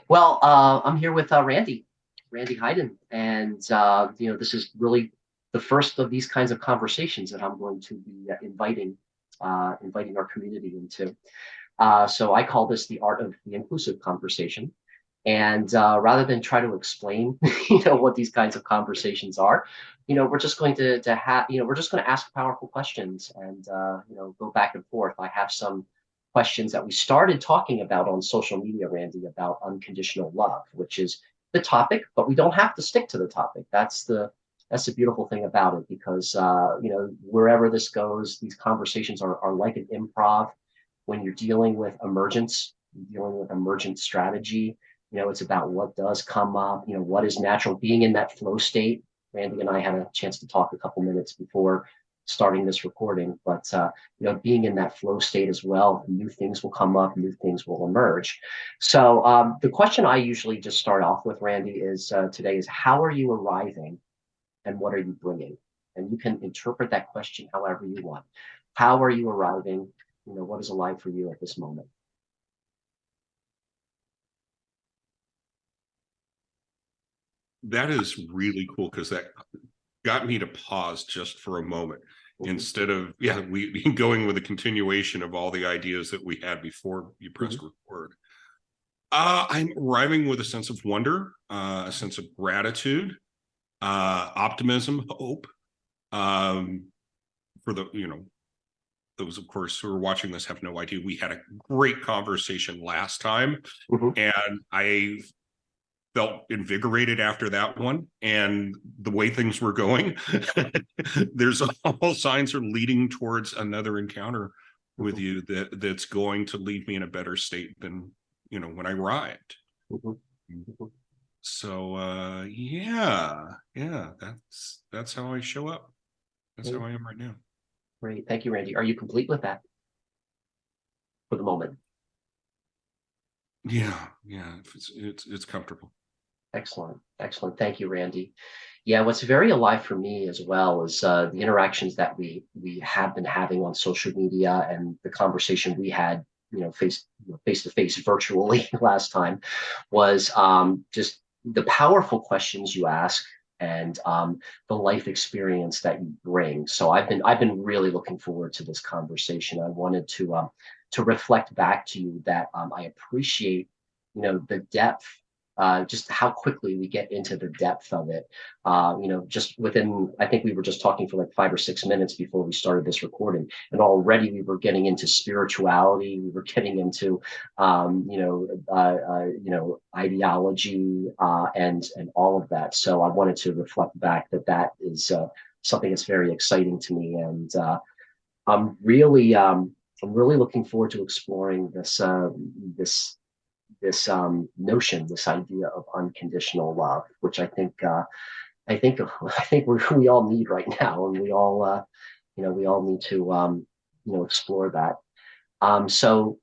Well, I'm here with Randy Hyden, and this is really the first of these kinds of conversations that I'm going to be inviting our community into. So I call this the art of the inclusive conversation. And rather than try to explain, what these kinds of conversations are, we're just going to have, we're just going to ask powerful questions and go back and forth. I have some questions that we started talking about on social media, Randy, about unconditional love, which is the topic, but we don't have to stick to the topic. That's the beautiful thing about it, because wherever this goes, these conversations are like an improv. When you're dealing with emergence, you're dealing with emergent strategy. It's about what does come up, what is natural, being in that flow state. Randy and I had a chance to talk a couple minutes before starting this recording, but being in that flow state as well, new things will come up, new things will emerge. So the question I usually just start off with, Randy, is today is how are you arriving and what are you bringing? And you can interpret that question however you want. How are you arriving? What is alive for you at this moment? That is really cool because that got me to pause just for a moment Mhm. instead of we going with a continuation of all the ideas that we had before you pressed Mhm. record. I'm arriving with a sense of wonder, a sense of gratitude, optimism, hope. Um, for the those of course who are watching this have no idea. We had a great conversation last time, Mhm. and I felt invigorated after that one and the way things were going. There's all signs are leading towards another encounter with Mhm. you that's going to leave me in a better state than when I arrived. Mhm. Mhm. So yeah, that's how I show up. That's how Great, I am right now. great. Thank you, Randy. Are you complete with that for the moment? Yeah, it's comfortable. Excellent, excellent. Thank you, Randy. Yeah, what's very alive for me as well is the interactions that we have been having on social media and the conversation we had, face to face virtually last time was just the powerful questions you ask and the life experience that you bring. So I've been really looking forward to this conversation. I wanted to reflect back to you that I appreciate the depth, just how quickly we get into the depth of it. Just within, I think we were just talking for like 5 or 6 minutes before we started this recording, and already we were getting into spirituality. We were getting into, ideology, and all of that. So I wanted to reflect back that is something that's very exciting to me, and I'm really, I'm really looking forward to exploring this notion, this idea of unconditional love, which I think we all need right now, and we all need to explore that. So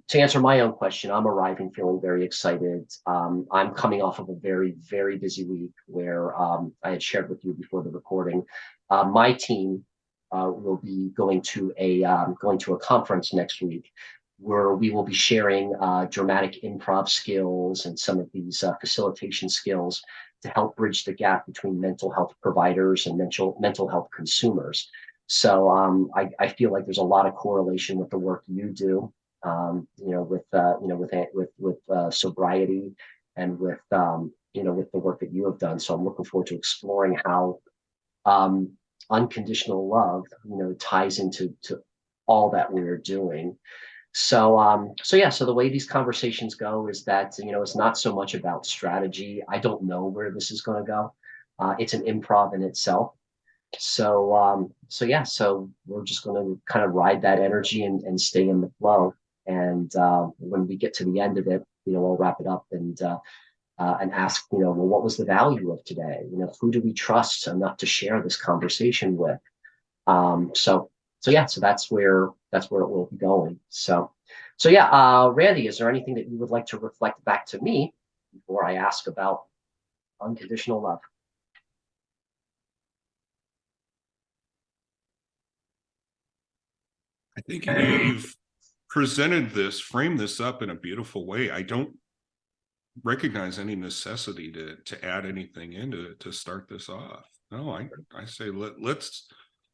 to answer my own question, I'm arriving feeling very excited. I'm coming off of a very, very busy week where I had shared with you before the recording. My team will be going to a conference next week where we will be sharing dramatic improv skills and some of these facilitation skills to help bridge the gap between mental health providers and mental health consumers. So I feel like there's a lot of correlation with the work you do, with sobriety and with the work that you have done. So I'm looking forward to exploring how um, unconditional love, ties into all that we're doing. So yeah, so the way these conversations go is that, it's not so much about strategy. I don't know where this is going to go. It's an improv in itself. So yeah, so we're just going to kind of ride that energy and stay in the flow. And when we get to the end of it, we'll wrap it up and ask, well, what was the value of today? Who do we trust enough to share this conversation with? So yeah, so that's where it will be going. So yeah, Randy, is there anything that you would like to reflect back to me before I ask about unconditional love? I think you've framed this up in a beautiful way. I don't recognize any necessity to add anything in to start this off. No, I say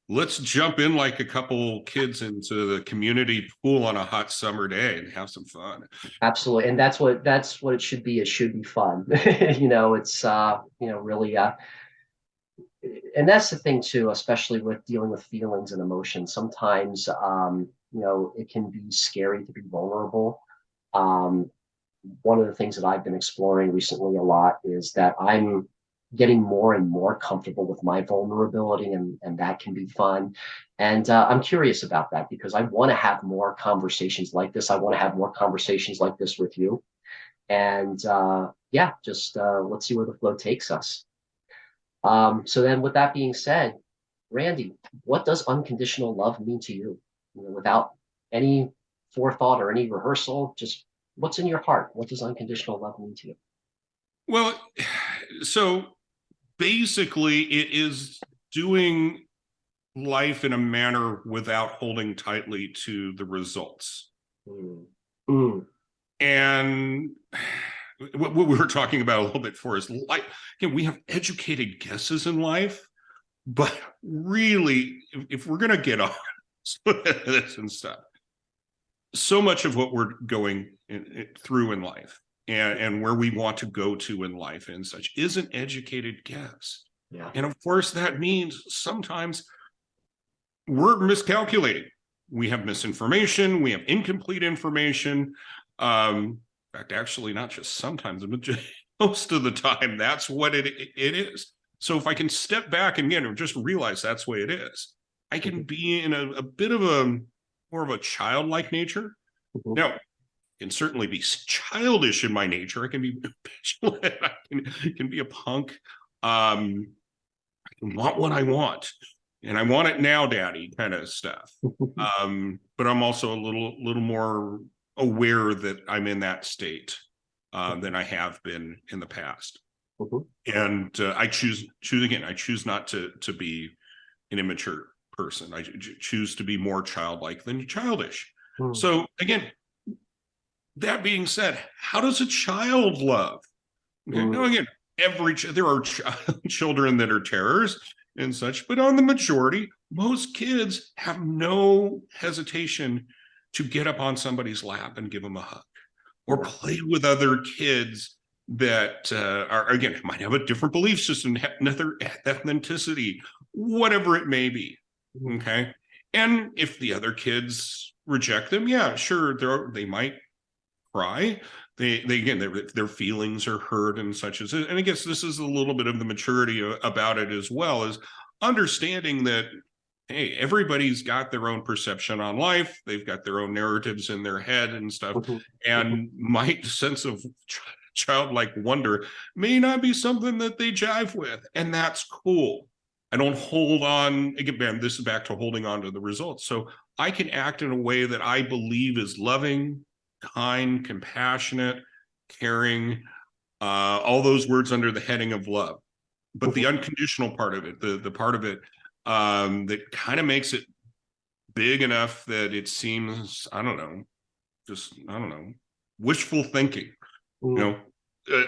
let's jump in like a couple kids into the community pool on a hot summer day and have some fun. Absolutely. And that's what it should be. It should be fun. It's really and that's the thing too, especially with dealing with feelings and emotions. Sometimes it can be scary to be vulnerable. Um, One of the things that I've been exploring recently a lot is that I'm getting more and more comfortable with my vulnerability, and that can be fun. And I'm curious about that because I want to have more conversations like this. I want to have more conversations like this with you. And yeah, just let's see where the flow takes us. So then, with that being said, Randy, what does unconditional love mean to you? Without any forethought or any rehearsal, just what's in your heart? What does unconditional love mean to you? Well, so basically, it is doing life in a manner without holding tightly to the results. Mm. Mm. And what we were talking about a little bit before is like, we have educated guesses in life, but really, if we're going to get on this and stuff, so much of what we're going through in life and where we want to go to in life and such is an educated guess. Yeah. And of course, that means sometimes we're miscalculating. We have misinformation, we have incomplete information. In fact, actually, not just sometimes, but most of the time, that's what it is. So if I can step back and again, just realize that's the way it is, I can be in a bit of a more of a childlike nature. Mhm. Now, I can certainly be childish in my nature. I can be petulant. I can be a punk. I can want what I want, and I want it now, Daddy, kind of stuff. But I'm also a little more aware that I'm in that state than I have been in the past. Mhm. And I choose again. I choose not to be an immature person. I choose to be more childlike than childish. Mm. So again, that being said, how does a child love? Okay, now Mm. again, there are children that are terrors and such, but on the majority, most kids have no hesitation to get up on somebody's lap and give them a hug, or Yeah. play with other kids that are again might have a different belief system, another ethnicity, whatever it may be. Mm. Okay, and if the other kids reject them, yeah, sure, they might cry. They again, their feelings are hurt and such as it. And I guess this is a little bit of the maturity about it as well, is understanding that hey, everybody's got their own perception on life. They've got their own narratives in their head and stuff. Mhm. Mhm. And my sense of childlike wonder may not be something that they jive with, and that's cool. I don't hold on again, man, this is back to holding on to the results. So I can act in a way that I believe is loving, kind, compassionate, caring, all those words under the heading of love. But the Mhm. unconditional part of it, the part of it that kind of makes it big enough that it seems, I don't know, I don't know, wishful thinking. You Mm. know,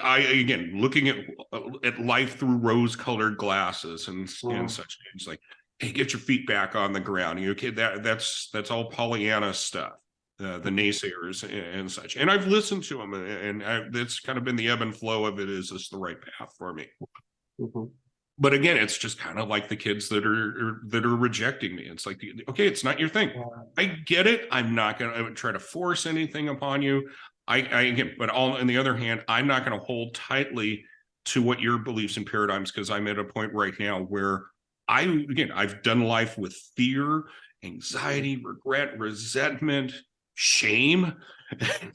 I again looking at life through rose-colored glasses and Mm. such things like, hey, get your feet back on the ground. You okay? That's all Pollyanna stuff. The naysayers and such, and I've listened to them, and that's kind of been the ebb and flow of it. Is this the right path for me? Mhm. But again, it's just kind of like the kids that are rejecting me. It's like, okay, it's not your thing. I get it. I'm not going to try to force anything upon you. I again, but on the other hand, I'm not going to hold tightly to what your beliefs and paradigms, because I'm at a point right now where I've done life with fear, anxiety, regret, resentment, shame, and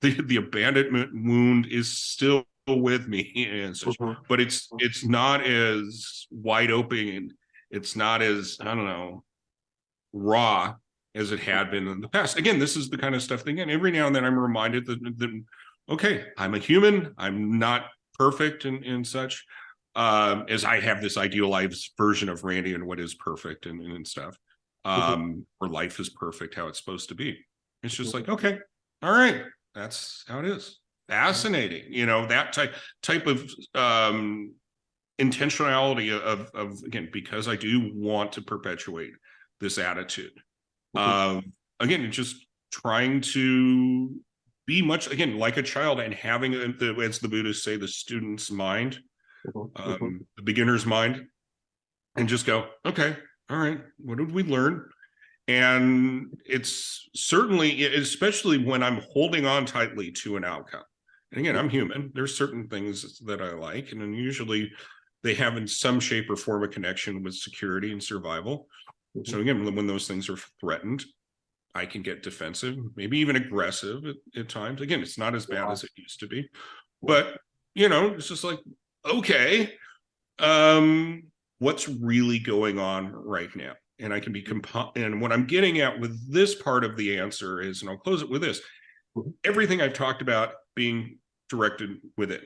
the abandonment wound is still with me and such, Mhm. but it's not as wide open, and it's not as, I don't know, raw as it had been in the past. Again, this is the kind of stuff that, again, every now and then I'm reminded that okay, I'm a human, I'm not perfect and such, as I have this idealized version of Randy and what is perfect and stuff, Mhm. or life is perfect how it's supposed to be. It's just Mhm. like, okay, all right, That's how it is. Fascinating. That type of intentionality of again, because I do want to perpetuate this attitude. Again, it's just trying to be much, again, like a child, and having, as the Buddhists say, the student's mind, the beginner's mind, and just go, okay, all right, what did we learn? And it's certainly, especially when I'm holding on tightly to an outcome. And again, I'm human. There's certain things that I like, and then usually they have in some shape or form a connection with security and survival. So again, when those things are threatened, I can get defensive, maybe even aggressive at times. Again, it's not as bad as it used to be, but it's just like, okay, what's really going on right now? And I can be and what I'm getting at with this part of the answer is, and I'll close it with this: everything I've talked about being directed with it.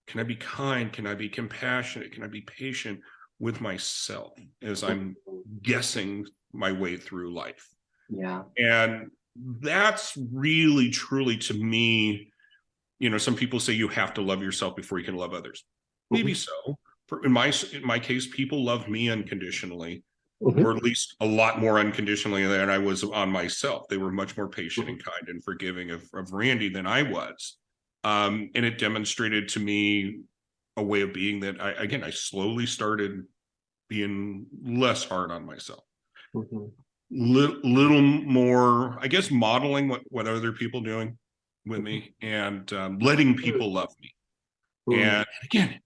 Can I be kind? Can I be compassionate? Can I be patient with myself as I'm guessing my way through life? Yeah. And that's really, truly, to me, some people say you have to love yourself before you can love others. Maybe so. In my case, people love me unconditionally, or at least a lot more unconditionally than I was on myself. They were much more patient and kind and forgiving of Randy than I was. And it demonstrated to me a way of being that I slowly started being less hard on myself. Little more, I guess, modeling what other people doing with me, and letting people love me. And again, if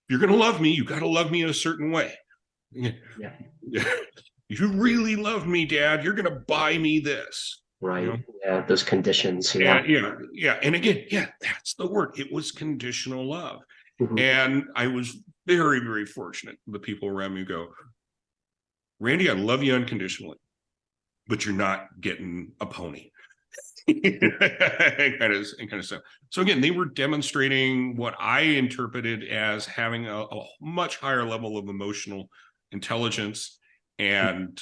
you're going to love me, you got to love me in a certain way. Yeah. If you really love me, Dad, you're going to buy me this. Right. Yeah. Those conditions. Yeah. Yeah. And again, that's the word. It was conditional love. And I was very, very fortunate. The people around me go, Randy, I love you unconditionally, but you're not getting a pony. kind of stuff. So again, they were demonstrating what I interpreted as having a much higher level of emotional intelligence, and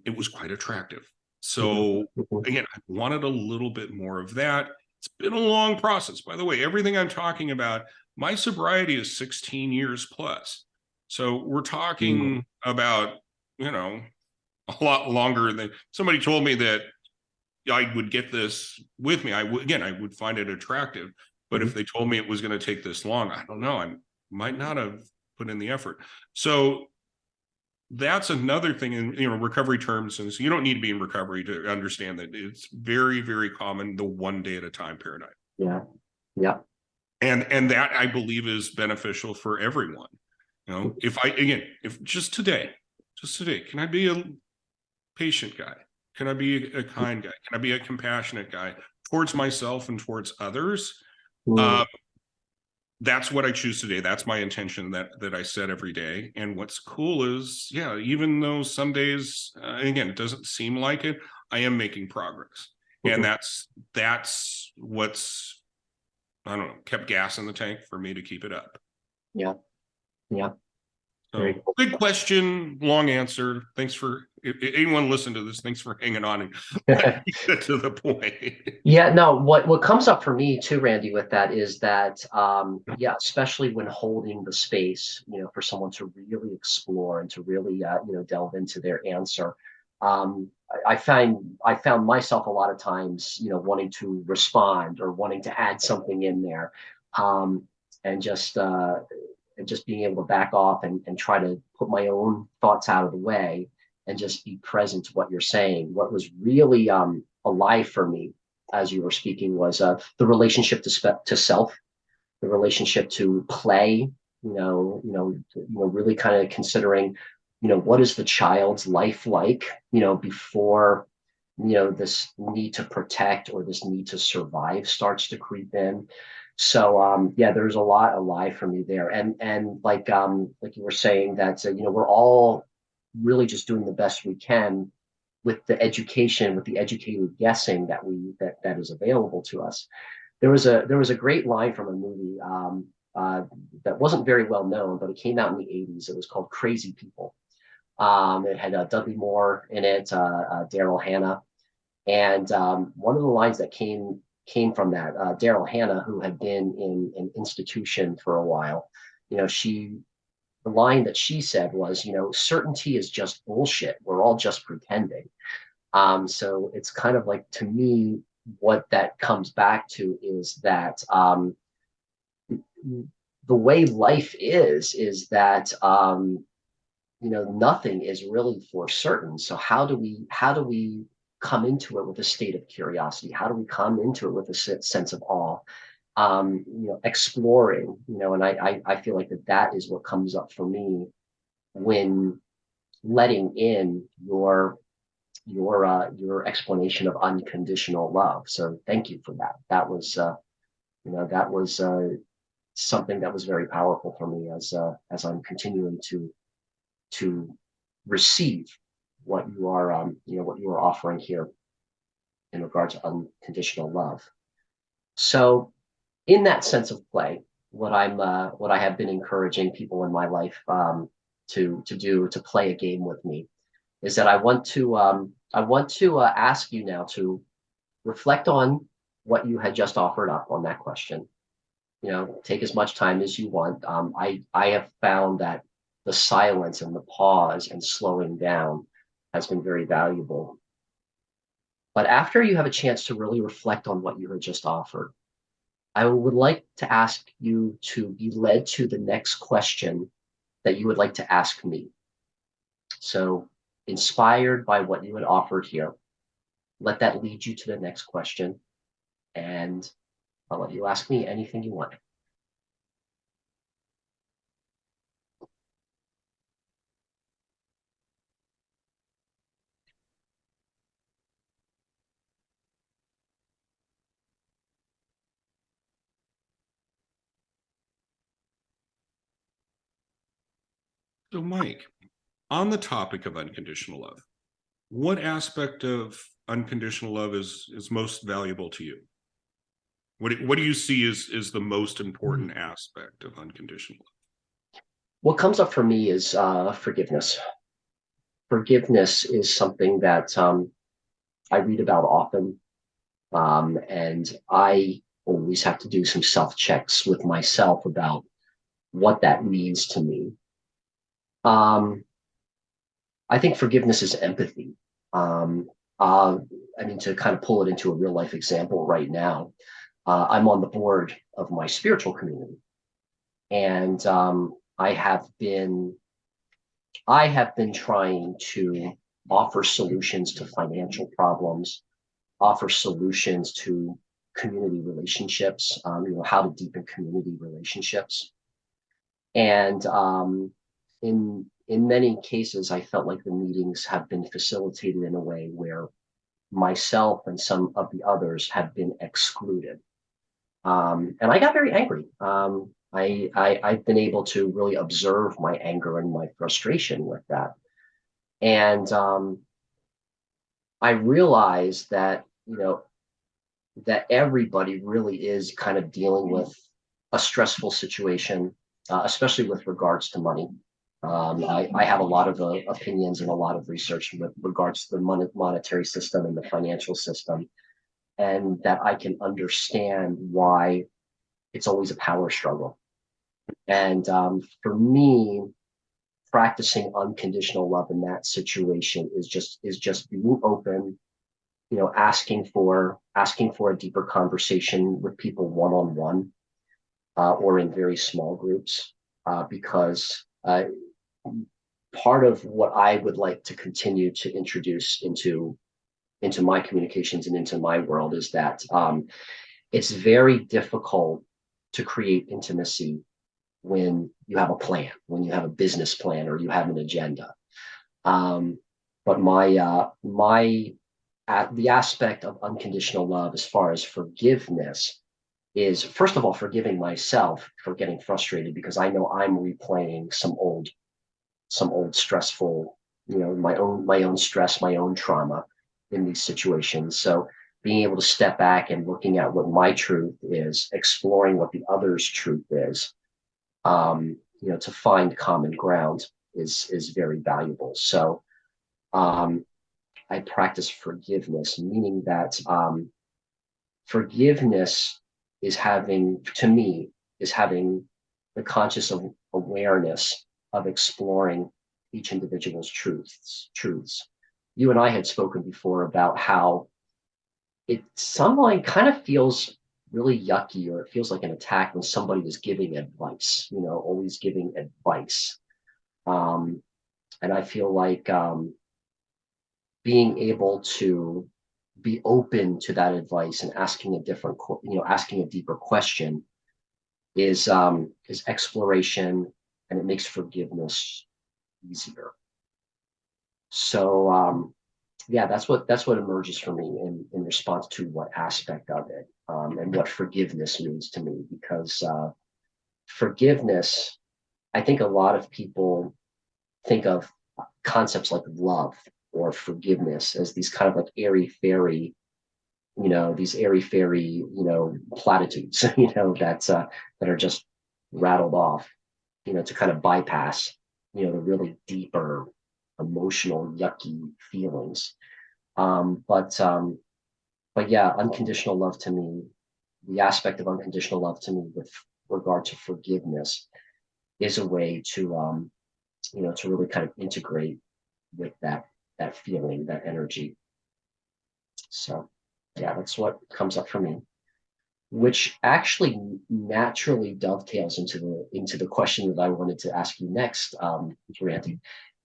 it was quite attractive. So again, I wanted a little bit more of that. It's been a long process. By the way, everything I'm talking about, my sobriety is 16 years plus. So we're talking about, a lot longer than somebody told me that I would get this with me. I would find it attractive. But if they told me it was going to take this long, I don't know. I might not have put in the effort. So that's another thing in recovery terms. And so you don't need to be in recovery to understand that it's very, very common, the one day at a time paradigm. Yeah. Yeah. And that, I believe, is beneficial for everyone. If just today, can I be a patient guy? Can I be a kind guy? Can I be a compassionate guy towards myself and towards others? That's what I choose today. That's my intention that I set every day. And what's cool is, even though some days, again, it doesn't seem like it, I am making progress. And that's what's, I don't know, kept gas in the tank for me to keep it up. Yeah. Yeah. So, good question, long answer. Thanks for, if anyone listen to this, thanks for hanging on and get to the point. Yeah, no, what comes up for me too, Randy, with that is that, especially when holding the space, for someone to really explore and to really, delve into their answer. I found myself a lot of times, wanting to respond or wanting to add something in there, and just being able to back off and try to put my own thoughts out of the way and just be present to what you're saying. What was really alive for me as you were speaking was the relationship to self, the relationship to play. Really kind of considering, what is the child's life like, before, this need to protect or this need to survive starts to creep in. So there's a lot alive for me there, and like you were saying that we're all really just doing the best we can with the education, with the educated guessing that is available to us. There was a great line from a movie that wasn't very well known, but it came out in the '80s. It was called Crazy People. It had Dudley Moore in it, Daryl Hannah, and one of the lines that came from that. Daryl Hannah, who had been in an institution for a while, the line that she said was, certainty is just bullshit. We're all just pretending. So it's kind of like, to me, what that comes back to is that the way life is that nothing is really for certain. So how do we come into it with a state of curiosity? How do we come into it with a sense of awe? Exploring, and I feel like that is what comes up for me when letting in your explanation of unconditional love. So thank you for that. That was something that was very powerful for me as I'm continuing to receive what you are offering here in regard to unconditional love. So in that sense of play, what I have been encouraging people in my life to do, to play a game with me, is that I want to ask you now to reflect on what you had just offered up on that question. Take as much time as you want. I have found that the silence and the pause and slowing down has been very valuable. But after you have a chance to really reflect on what you had just offered, I would like to ask you to be led to the next question that you would like to ask me. So, inspired by what you had offered here, let that lead you to the next question, and I'll let you ask me anything you want. So, Mike, on the topic of unconditional love, what aspect of unconditional love is most valuable to you? What do you see is the most important aspect of unconditional love? What comes up for me is forgiveness. Forgiveness is something that I read about often, and I always have to do some self checks with myself about what that means to me. I think forgiveness is empathy. Um, uh, I mean, to kind of pull it into a real life example right now, I'm on the board of my spiritual community, and I have been trying to offer solutions to financial problems, offer solutions to community relationships, how to deepen community relationships. And in many cases, I felt like the meetings have been facilitated in a way where myself and some of the others have been excluded. And I got very angry. I've been able to really observe my anger and my frustration with that. And I realized that, that everybody really is kind of dealing with a stressful situation, especially with regards to money. I have a lot of opinions and a lot of research with regards to the monetary system and the financial system, and that I can understand why it's always a power struggle. And for me, practicing unconditional love in that situation is just being open, asking for a deeper conversation with people one on one, or in very small groups, because part of what I would like to continue to introduce into my communications and into my world is that it's very difficult to create intimacy when you have a plan, when you have a business plan, or you have an agenda. Um, but the aspect of unconditional love, as far as forgiveness, is first of all forgiving myself for getting frustrated because I know I'm replaying some old stressful, my own stress, my own trauma in these situations. So being able to step back and looking at what my truth is, exploring what the other's truth is, to find common ground is very valuable. So I practice forgiveness, meaning that Forgiveness is having, to me, is having the conscious awareness of exploring each individual's truths. You and I had spoken before about how it somehow kind of feels really yucky, or it feels like an attack when somebody is giving advice, always giving advice. And I feel like being able to be open to that advice and asking asking a deeper question is exploration, and it makes forgiveness easier. So yeah, that's what emerges for me in response to what aspect of it, and what forgiveness means to me. Because forgiveness, I think a lot of people think of concepts like love or forgiveness as these kind of like airy fairy, these airy fairy, platitudes, that are just rattled off, to kind of bypass, the really deeper emotional, yucky feelings. But yeah, unconditional love to me, the aspect of unconditional love to me with regard to forgiveness is a way to really kind of integrate with that feeling, that energy. So yeah, that's what comes up for me, which actually naturally dovetails into the question that I wanted to ask you next, Randy.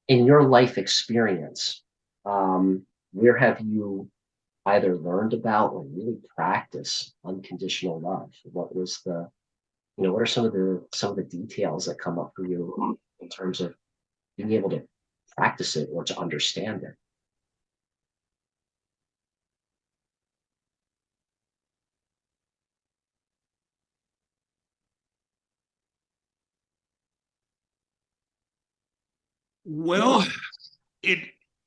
In your life experience, where have you either learned about or really practiced unconditional love? What are some of the details that come up for you in terms of being able to practice it or to understand it? Well, it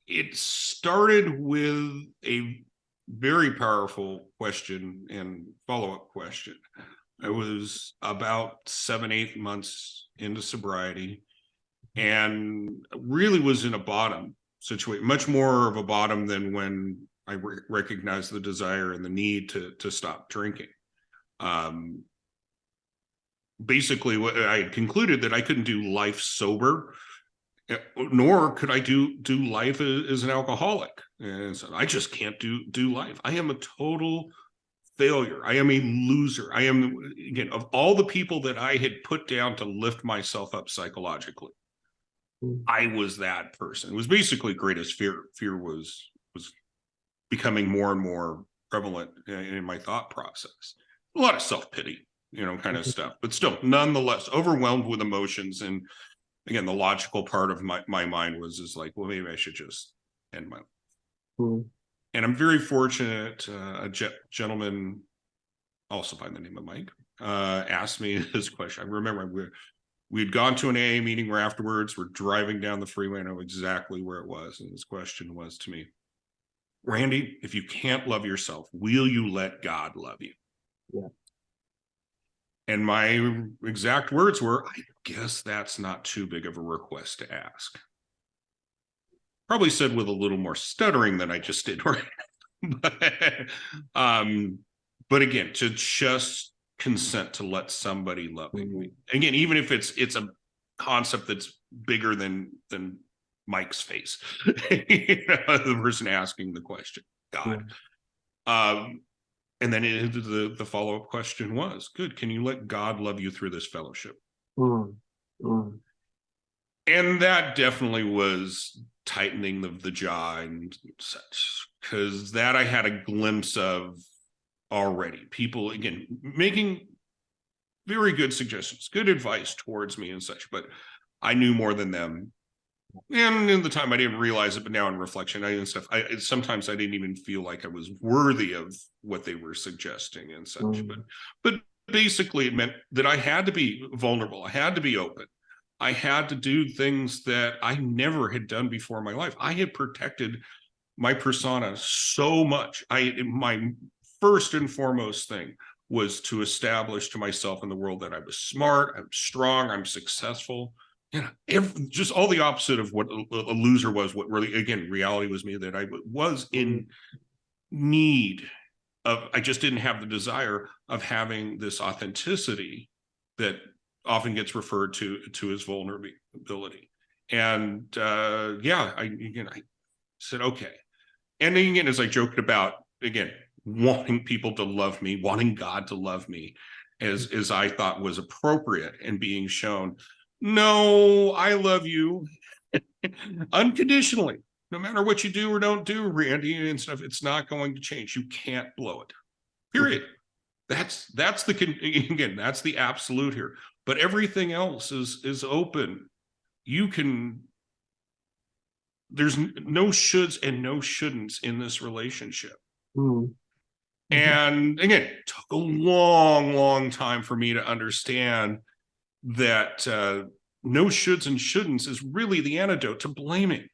it started with a very powerful question and follow-up question. I was about 7, 8 months into sobriety and really was in a bottom situation, much more of a bottom than when I recognized the desire and the need to stop drinking. Basically, what I had concluded that I couldn't do life sober, nor could I do life as an alcoholic. And so I just can't do life. I am a total failure. I am a loser. I am, again, of all the people that I had put down to lift myself up psychologically, I was that person. It was basically greatest fear. Fear was becoming more and more prevalent in my thought process. A lot of self-pity, kind of stuff, but still, nonetheless, overwhelmed with emotions. And again, the logical part of my mind is like, well, maybe I should just end my life. Mm. And I'm very fortunate. A gentleman, also by the name of Mike, asked me this question. I remember we'd gone to an AA meeting where afterwards we're driving down the freeway. I know exactly where it was. And his question was to me, Randy, if you can't love yourself, will you let God love you? Yeah. And my exact words were, I guess that's not too big of a request to ask. Probably said with a little more stuttering than I just did, right? But again, to just consent to let somebody love me. Again, even if it's a concept that's bigger than Mike's face, the person asking the question, God. And then the follow-up question was, good, can you let God love you through this fellowship? And that definitely was tightening the jaw and such, because that I had a glimpse of already. People, again, making very good suggestions, good advice towards me and such, but I knew more than them. And in the time I didn't realize it, but now in reflection, sometimes I didn't even feel like I was worthy of what they were suggesting and such. But basically it meant that I had to be vulnerable. I had to be open. I had to do things that I never had done before in my life. I had protected my persona so much. My first and foremost thing was to establish to myself in the world that I was smart, I'm strong, I'm successful. Just all the opposite of what a loser was. What really, again, reality was me, that I was in need I just didn't have the desire of having this authenticity that often gets referred to as vulnerability. And yeah, I said, okay. And then again, as I joked about, again, wanting people to love me, wanting God to love me, as I thought was appropriate, and being shown, no, I love you unconditionally. No matter what you do or don't do, Randy and stuff, it's not going to change. You can't blow it. Period. That's again, that's the absolute here. But everything else is open. You can, there's no shoulds and no shouldn'ts in this relationship. Mm-hmm. And again, it took a long time for me to understand that no shoulds and shouldn'ts is really the antidote to blaming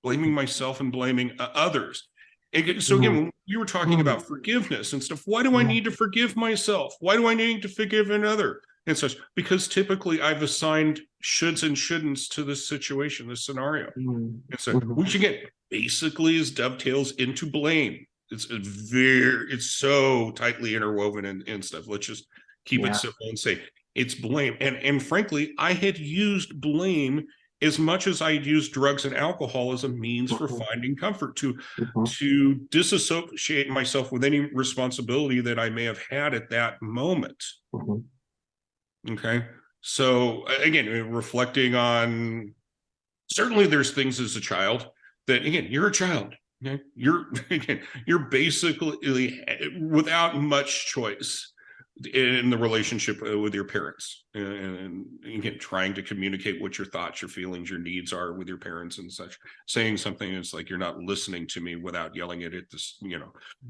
myself and blaming others. And so again, when you were talking about forgiveness and stuff, why do I need to forgive myself? Why do I need to forgive another and such? Because typically I've assigned shoulds and shouldn'ts to this situation, this scenario. And so, which again, basically is dovetails into blame. It's so tightly interwoven and stuff. Let's just keep it simple and say it's blame. And frankly, I had used blame as much as I used drugs and alcohol as a means for finding comfort, to disassociate myself with any responsibility that I may have had at that moment. Okay. So again, reflecting on, certainly there's things as a child that, again, you're a child. Okay? You're basically without much choice in the relationship with your parents, and again, trying to communicate what your thoughts, your feelings, your needs are with your parents and such. Saying something is like, you're not listening to me, without yelling it at this,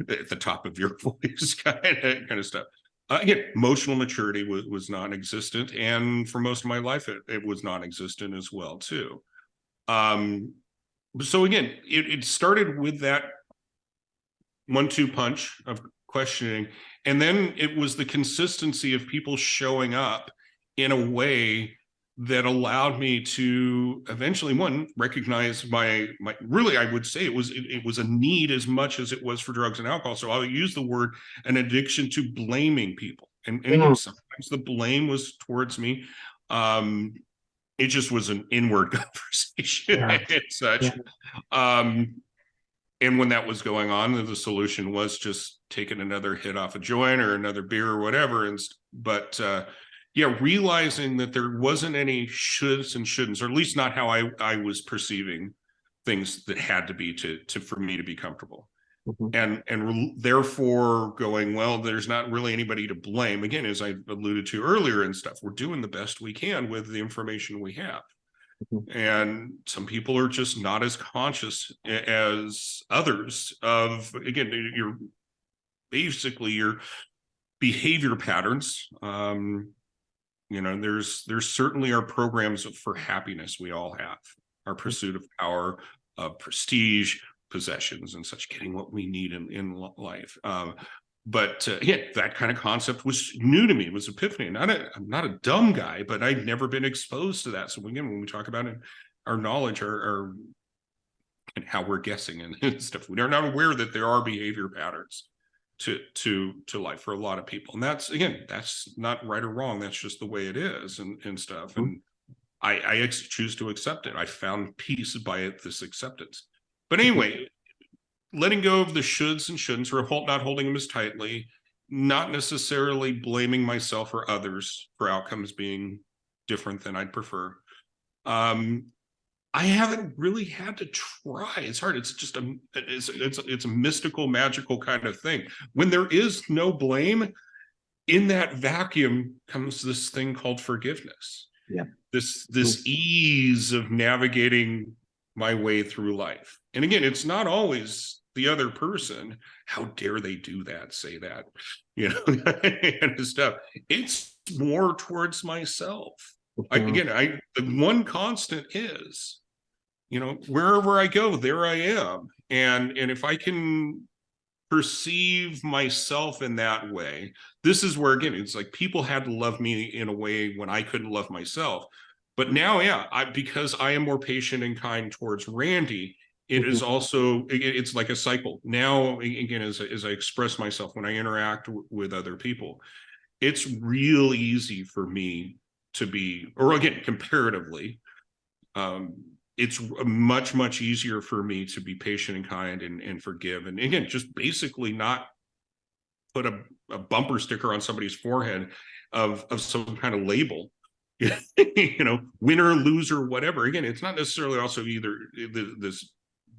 at the top of your voice, kind of stuff. Again, emotional maturity was non-existent, and for most of my life, it was non-existent as well too. So again, it started with that 1-2 punch of questioning, and then it was the consistency of people showing up in a way that allowed me to eventually, one, recognize my really, I would say it was a need as much as it was for drugs and alcohol. So I'll use the word an addiction to blaming people, and again, sometimes the blame was towards me. It just was an inward conversation and such. And when that was going on, the solution was just taking another hit off a joint or another beer or whatever. But yeah, realizing that there wasn't any shoulds and shouldn'ts, or at least not how I was perceiving things that had to be for me to be comfortable. And therefore going, well, there's not really anybody to blame. Again, as I alluded to earlier and stuff, we're doing the best we can with the information we have. And some people are just not as conscious as others of, again, your behavior patterns. There's certainly are programs for happiness we all have, our pursuit of power, of prestige, possessions and such, getting what we need in life. But yeah, that kind of concept was new to me. It was epiphany. I'm not a dumb guy, but I'd never been exposed to that. So again, when we talk about it, our knowledge, our and how we're guessing and stuff, we are not aware that there are behavior patterns to life for a lot of people. And that's not right or wrong. That's just the way it is and stuff. And I choose to accept it. I found peace by this acceptance. But anyway, letting go of the shoulds and shouldn'ts, or not holding them as tightly, not necessarily blaming myself or others for outcomes being different than I'd prefer. I haven't really had to try. It's hard. It's just it's a mystical, magical kind of thing. When there is no blame, in that vacuum comes this thing called forgiveness. Yeah. This ease of navigating my way through life. And again, it's not always the other person. How dare they do that, say that, and stuff. It's more towards myself. The one constant is, wherever I go, there I am. And if I can perceive myself in that way, this is where, again, it's like people had to love me in a way when I couldn't love myself. But now, because I am more patient and kind towards Randy, it is also, it's like a cycle. Now, again, as I express myself when I interact with other people, it's real easy for me to be, or again, comparatively, it's much easier for me to be patient and kind and forgive. And again, just basically not put a bumper sticker on somebody's forehead of some kind of label, winner, loser, whatever. Again, it's not necessarily also either this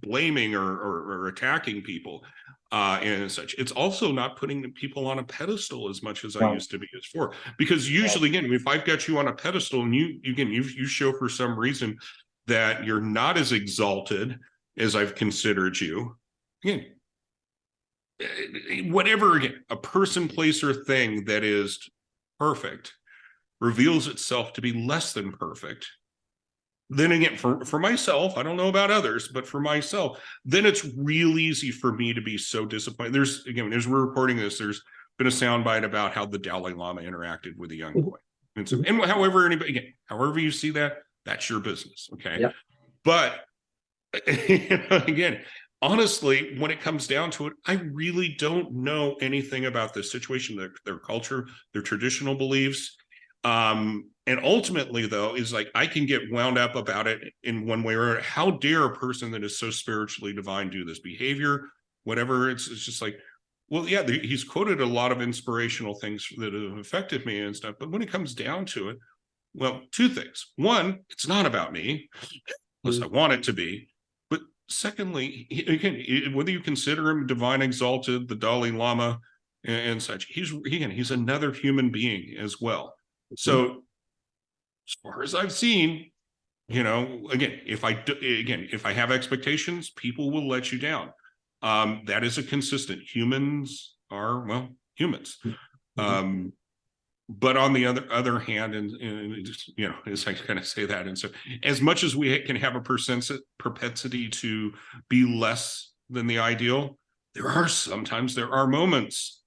blaming or attacking people and such. It's also not putting people on a pedestal as much as I used to be as for, because usually, again, if I've got you on a pedestal and you show for some reason that you're not as exalted as I've considered you, again, whatever, again, a person, place, or thing that is perfect reveals itself to be less than perfect, then again, for myself, I don't know about others, but for myself, then it's real easy for me to be so disappointed. There's, again, as we're reporting this, there's been a soundbite about how the Dalai Lama interacted with a young boy. And so, and however, anybody, again, however you see that, that's your business. Okay. Yep. But again, honestly, when it comes down to it, I really don't know anything about this situation, their culture, their traditional beliefs. And ultimately, though, is like I can get wound up about it in one way or another. How dare a person that is so spiritually divine do this behavior, whatever? It's just like, well, yeah, he's quoted a lot of inspirational things that have affected me and stuff. But when it comes down to it, well, two things. One, it's not about me, unless I want it to be. But secondly, again, whether you consider him divine exalted, the Dalai Lama and such, he's another human being as well. So as far as I've seen, again, if I have expectations, people will let you down. That is a consistent. Humans are, well, humans. But on the other hand, and as I kind of say that, and so as much as we can have a propensity to be less than the ideal, there are moments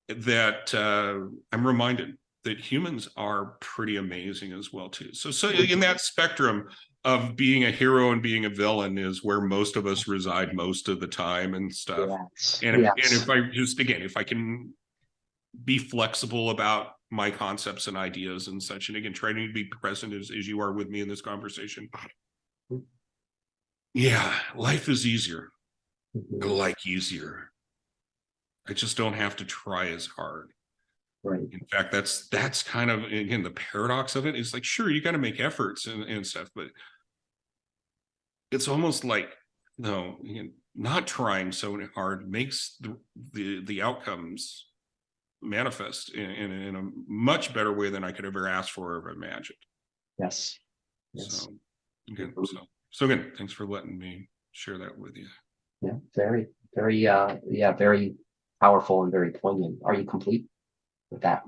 that I'm reminded that humans are pretty amazing as well too. So in that spectrum of being a hero and being a villain is where most of us reside most of the time and stuff. Yes. And if I can be flexible about my concepts and ideas and such, and again, trying to be present as you are with me in this conversation. Yeah, life is easier. I like easier. I just don't have to try as hard. Right. In fact, that's kind of, again, the paradox of it is like, sure, you got to make efforts and stuff, but it's almost like, no, not trying so hard makes the outcomes manifest in a much better way than I could ever ask for or imagined. Yes. So again, thanks for letting me share that with you. Yeah, very, very, very powerful and very poignant. Are you complete with that?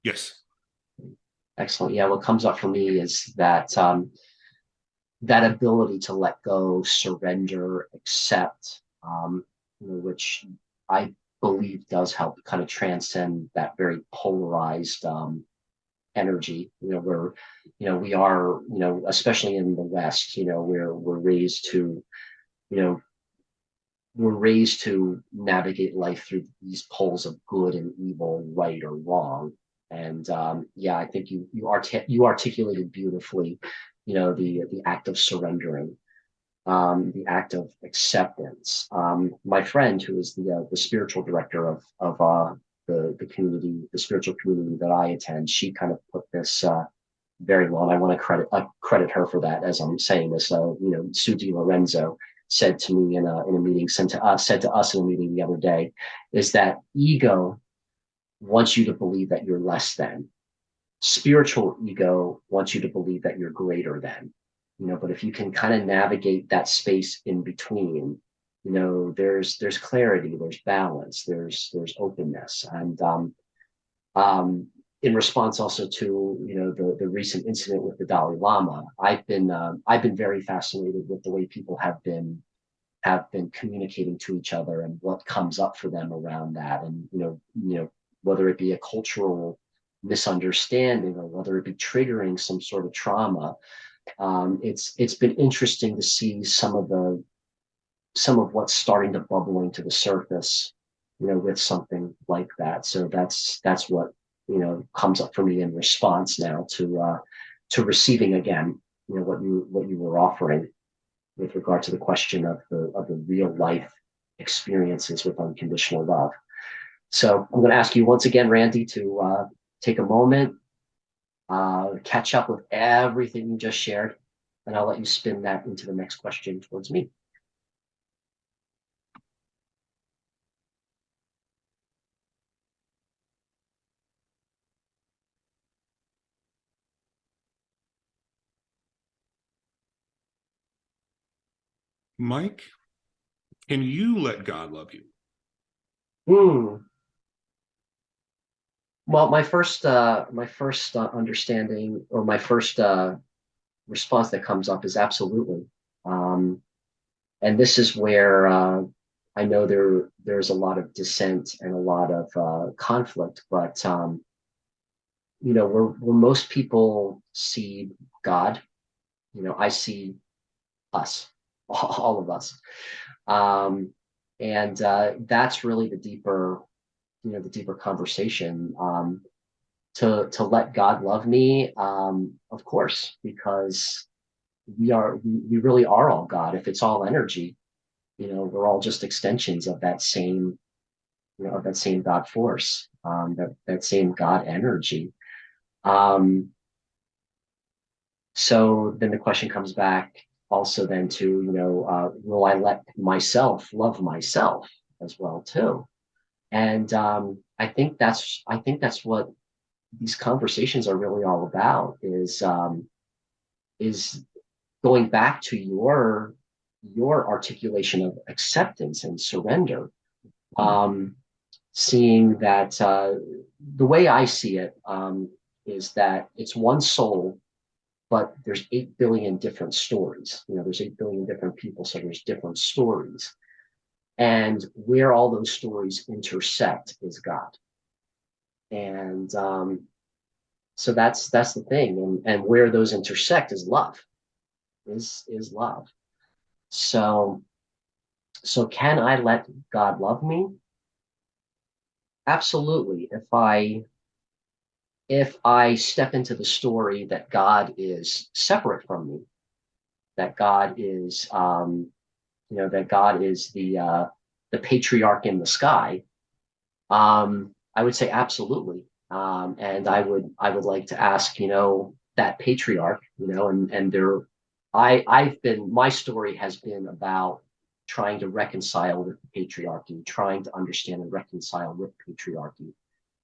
Yes. Excellent. Yeah, what comes up for me is that that ability to let go, surrender, accept, which I believe does help kind of transcend that very polarized energy. Where we are, especially in the West, we're raised to, navigate life through these poles of good and evil, right or wrong. And I think you articulated beautifully, the act of surrendering, the act of acceptance. My friend, who is the spiritual director of the community, the spiritual community that I attend, she kind of put this very well, and I want to credit her for that as I'm saying this. Sue Lorenzo said to me in a meeting, said to us in a meeting the other day, is that ego wants you to believe that you're less than. Spiritual ego wants you to believe that you're greater than. But if you can kind of navigate that space in between, there's clarity, there's balance, there's openness, and in response also to the recent incident with the Dalai Lama, I've been very fascinated with the way people have been communicating to each other and what comes up for them around that, and whether it be a cultural misunderstanding or whether it be triggering some sort of trauma. It's been interesting to see some of the some of what's starting to bubble into the surface, with something like that. So that's what comes up for me in response now to receiving again, what you were offering with regard to the question of the real life experiences with unconditional love. So I'm going to ask you once again, Randy, to take a moment, catch up with everything you just shared, and I'll let you spin that into the next question towards me. Mike, can you let God love you? Well, my first understanding, or my first response that comes up is absolutely. Um, and this is where I know there's a lot of dissent and a lot of conflict, but where most people see God, I see us, all of us, um, and that's really the deeper conversation. To let God love me, of course, because we really are all God. If it's all energy, we're all just extensions of that same God force, that same God energy. Um, so then the question comes back also then to, will I let myself love myself as well too? And I think that's what these conversations are really all about, is going back to your articulation of acceptance and surrender. Um, Seeing that the way I see it, is that it's one soul, but there's 8 billion different stories. There's 8 billion different people, so there's different stories. And where all those stories intersect is God. And so that's the thing. And where those intersect is love, is love. So can I let God love me? Absolutely. If I step into the story that God is separate from me, that God is the patriarch in the sky, I would say absolutely. And I would like to ask, that patriarch, and my story has been about trying to reconcile with the patriarchy, trying to understand and reconcile with patriarchy,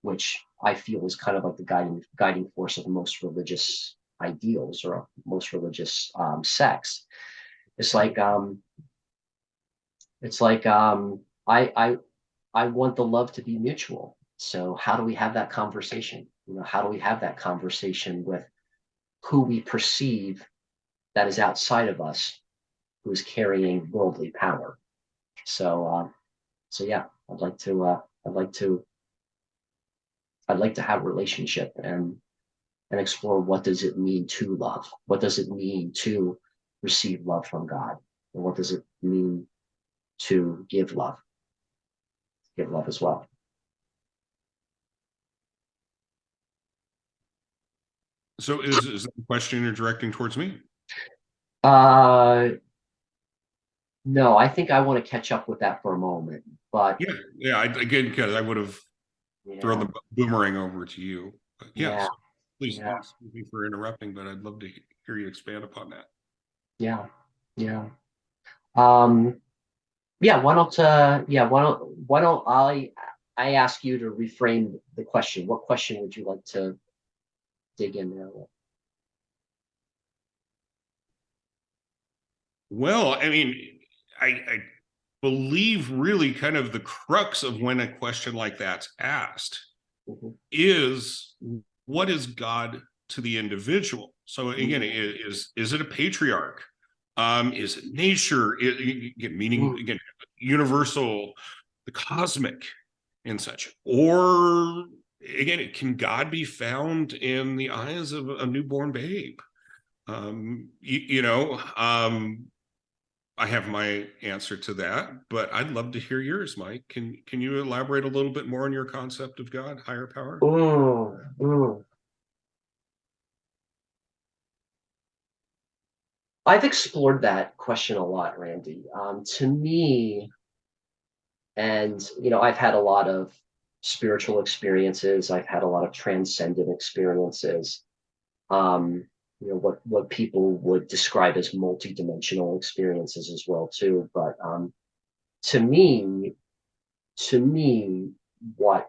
which I feel is kind of like the guiding force of most religious ideals, or most religious sects. It's like it's like I want the love to be mutual. So how do we have that conversation? How do we have that conversation with who we perceive that is outside of us, who is carrying worldly power? So yeah, I'd like to have a relationship, and explore, what does it mean to love? What does it mean to receive love from God? And what does it mean to give love? Give love as well. So is that a question you're directing towards me? Uh, no, I think I want to catch up with that for a moment. But Yeah. Again, because I would have thrown yeah, the boomerang over to you. But yeah, yes, please yeah, excuse me for interrupting, but I'd love to hear you expand upon that. yeah, yeah. Um, yeah, why don't I ask you to reframe the question? What question would you like to dig in there with? Well, I mean, I believe really kind of the crux of when a question like that's asked Mhm. is, what is God to the individual? So again, Mm, is it a patriarch? Is it nature? Meaning mm, again, universal, the cosmic, and such, or again, can God be found in the eyes of a newborn babe? Um, you, you know, um, I have my answer to that, but I'd love to hear yours, Mike. Can you elaborate a little bit more on your concept of God, higher power? Mm. I've explored that question a lot, Randy. To me, and I've had a lot of spiritual experiences. I've had a lot of transcendent experiences. Um, what people would describe as multidimensional experiences as well too. But to me, to me, what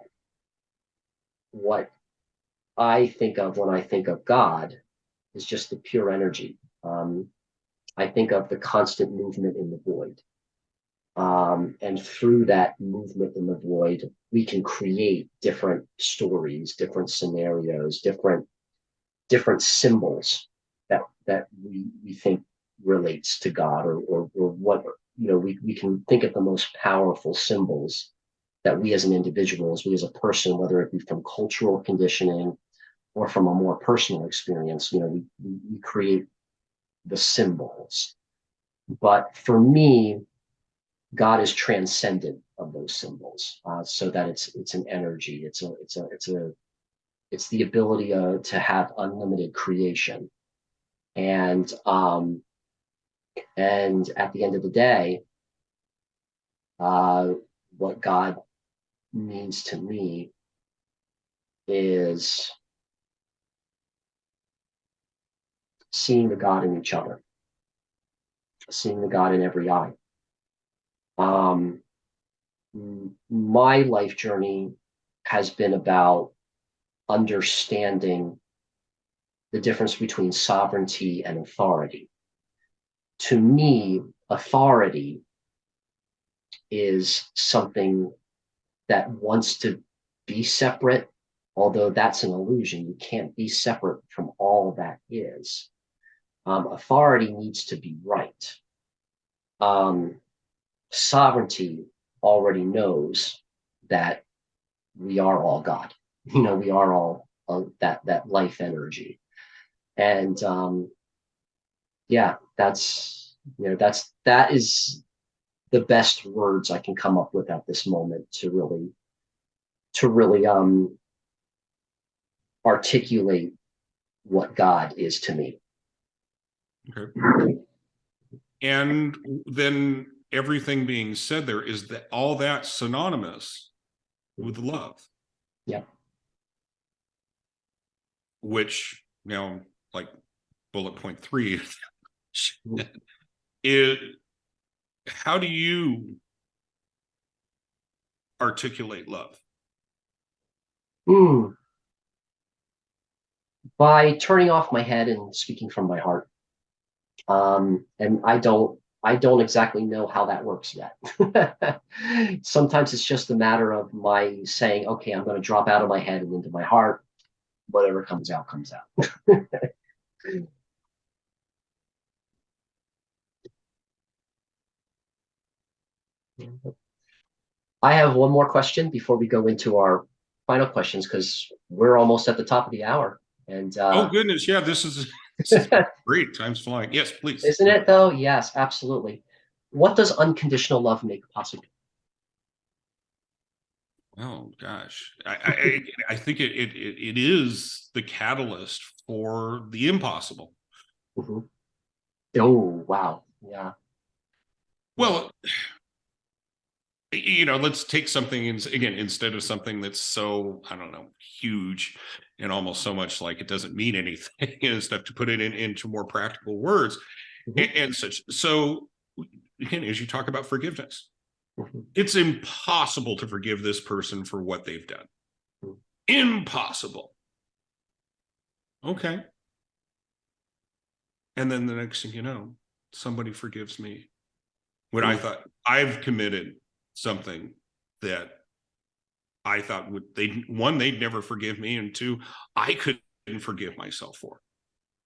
what I think of when I think of God is just the pure energy. I think of the constant movement in the void. And through that movement in the void, we can create different stories, different scenarios, different symbols that we think relates to God, or what we can think of the most powerful symbols that we as an individual, as we as a person, whether it be from cultural conditioning or from a more personal experience, we create the symbols. But for me, God is transcendent of those symbols, so that it's an energy. It's the ability to have unlimited creation, and at the end of the day, uh, what God means to me is seeing the God in each other, seeing the God in every eye. Um, my life journey has been about understanding the difference between sovereignty and authority. To me, authority is something that wants to be separate, although that's an illusion. You can't be separate from all that is. Authority needs to be right. Um, Sovereignty already knows that we are all God. We are all that life energy, and yeah, that is the best words I can come up with at this moment to really articulate what God is to me. Okay. And then everything being said there, is that all that synonymous with love? Yeah. Which now, like bullet point 3 is, how do you articulate love? Mm. By turning off my head and speaking from my heart. And I don't exactly know how that works yet. Sometimes it's just a matter of my saying, okay, I'm going to drop out of my head and into my heart. Whatever comes out, comes out. I have one more question before we go into our final questions, because we're almost at the top of the hour. And Oh goodness, yeah, this is great. Time's flying. Yes, please. isn't it though? Yes, absolutely. What does unconditional love make possible? Oh gosh, I think it is the catalyst for the impossible. Mhm. Oh, wow. Yeah. Yeah. Well, let's take something again, instead of something that's so, I don't know, huge and almost so much like it doesn't mean anything and stuff, to put it into more practical words Mhm. and such. So again, as you talk about forgiveness, Mhm. it's impossible to forgive this person for what they've done. Mhm. Impossible. Okay. And then the next thing you know, somebody forgives me when I Mhm. thought I've committed something that I thought they'd never forgive me, and two, I couldn't forgive myself for.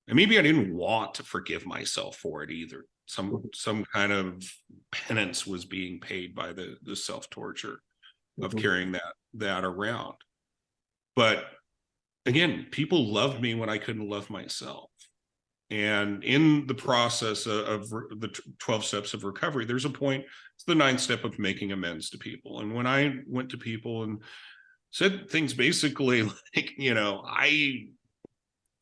And maybe I didn't want to forgive myself for it either. Some kind of penance was being paid by the self-torture of Mhm. carrying that around. But again, people loved me when I couldn't love myself. And in the process of the 12 steps of recovery, there's a point, it's the 9th step of making amends to people. And when I went to people and said things basically like,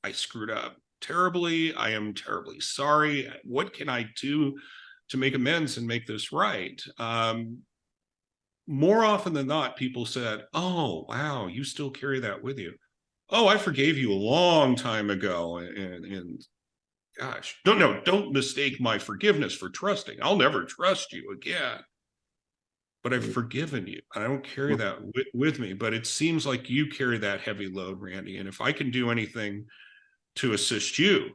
I screwed up terribly. I am terribly sorry. What can I do to make amends and make this right? More often than not, people said, "Oh, wow, you still carry that with you. Oh, I forgave you a long time ago." And gosh, don't mistake my forgiveness for trusting. I'll never trust you again. But I've forgiven you. I don't carry that with me. But it seems like you carry that heavy load, Randy. And if I can do anything to assist you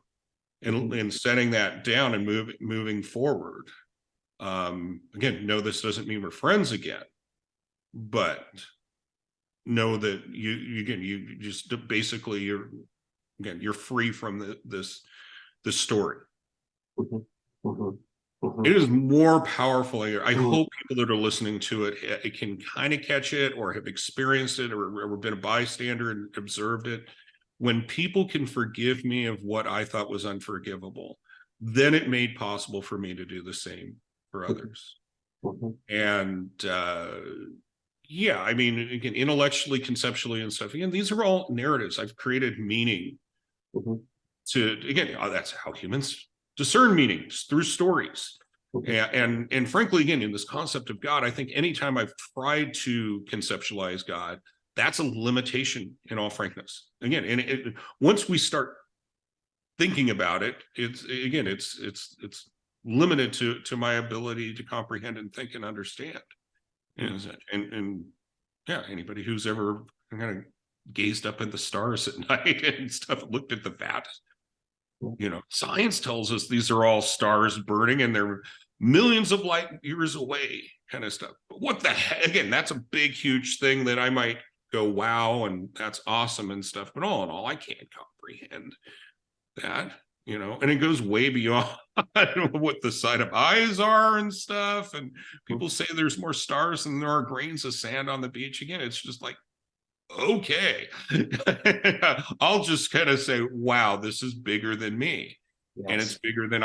in setting that down and moving forward, again, no, this doesn't mean we're friends again, but know that you just basically you're free from this story. It is more powerful. I hope people that are listening to it can kind of catch it, or have experienced it, or been a bystander and observed it. When people can forgive me of what I thought was unforgivable, then it made possible for me to do the same for others. And yeah, I mean, again, intellectually, conceptually, and stuff. Again, these are all narratives. I've created meaning to, again, that's how humans discern meanings, through stories. And frankly, again, in this concept of God, I think anytime I've tried to conceptualize God, that's a limitation, in all frankness. Again, and once we start thinking about it, it's limited to my ability to comprehend and think and understand. And yeah, anybody who's ever kind of gazed up at the stars at night and stuff, looked at the vast, science tells us these are all stars burning and they're millions of light years away, kind of stuff. But what the heck? Again, that's a big, huge thing that I might go, wow, and that's awesome and stuff. But all in all, I can't comprehend that, and it goes way beyond what the sight of eyes are and stuff. And people say there's more stars than there are grains of sand on the beach. Again, it's just like, okay, I'll just kind of say, wow, this is bigger than me. Yes. And it's bigger than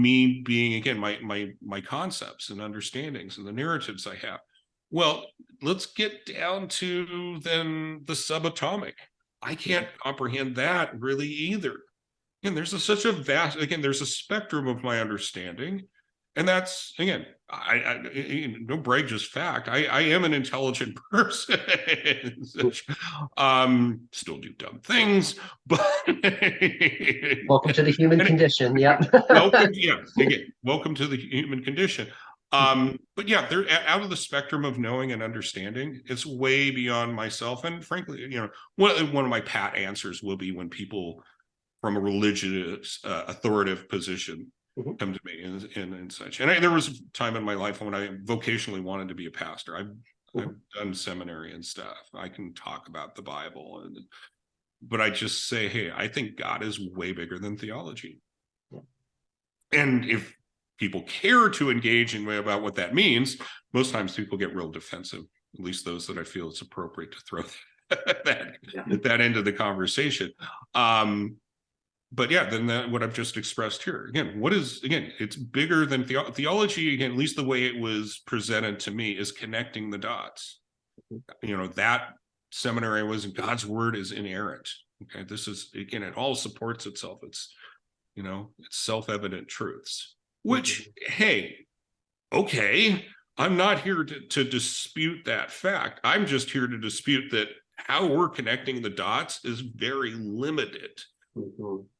me being, again, my concepts and understandings and the narratives I have. Well, let's get down to then the subatomic. I can't comprehend that really either. And there's such a vast, again, there's a spectrum of my understanding. And that's, again, I no brag, just fact. I am an intelligent person. Still do dumb things, but welcome to the human condition. Yeah. Welcome to the human condition. But yeah, they're out of the spectrum of knowing and understanding. It's way beyond myself. And frankly, one of my pat answers will be when people from a religious, authoritative position come to me and such. And there was a time in my life when I vocationally wanted to be a pastor. I've done seminary and stuff. I can talk about the Bible, but I just say, hey, I think God is way bigger than theology. And if people care to engage in about what that means, most times people get real defensive, at least those that I feel it's appropriate to throw that into the conversation. But yeah, then what I've just expressed here, again, it's bigger than theology. Again, at least the way it was presented to me, is connecting the dots. That seminary was, God's word is inerrant. Okay, this is, again, it all supports itself. It's self-evident truths, which, hey, okay, I'm not here to dispute that fact. I'm just here to dispute that how we're connecting the dots is very limited.